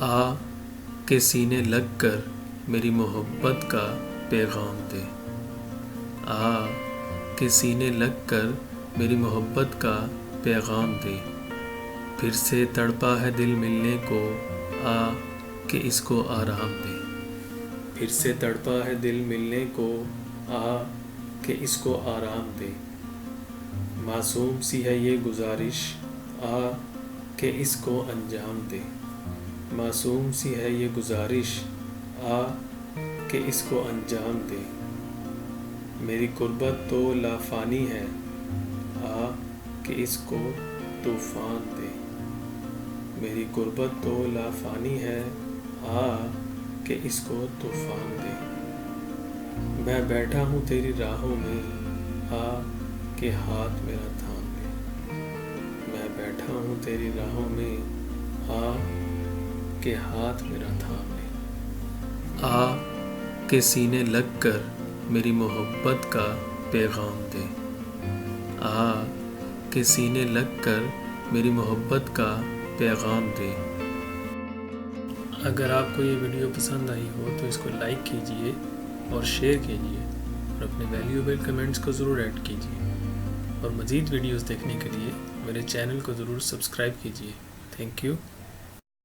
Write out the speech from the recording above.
آ کے سینے لگ کر میری محبت کا پیغام دے، آ کے سینے لگ کر میری محبت کا پیغام دے، پھر سے تڑپا ہے دل ملنے کو، آ کہ اس کو آرام دے، پھر سے تڑپا ہے دل ملنے کو، آ کہ اس کو آرام دے، معصوم سی ہے یہ گزارش، آ کہ اس کو انجام دے، معصوم سی ہے یہ گزارش، آ کہ اس کو انجام دے، میری غربت تو لافانی ہے، آ کہ اس کو طوفان دے، میری غربت تو لافانی ہے، آ کہ اس کو طوفان دے، میں بیٹھا ہوں تیری راہوں میں، آ کہ ہاتھ میرا تھام لے، میں بیٹھا ہوں تیری راہوں میں، آ کہ ہاتھ میرا تھام لے، آ کے سینے لگ کر میری محبت کا پیغام دے، آ کے سینے لگ کر میری محبت کا پیغام دے۔ اگر آپ کو یہ ویڈیو پسند آئی ہو تو اس کو لائک کیجئے اور شیئر کیجئے اور اپنے ویلیوبل کمنٹس کو ضرور ایڈ کیجئے، اور مزید ویڈیوز دیکھنے کے لیے میرے چینل کو ضرور سبسکرائب کیجئے۔ Thank you.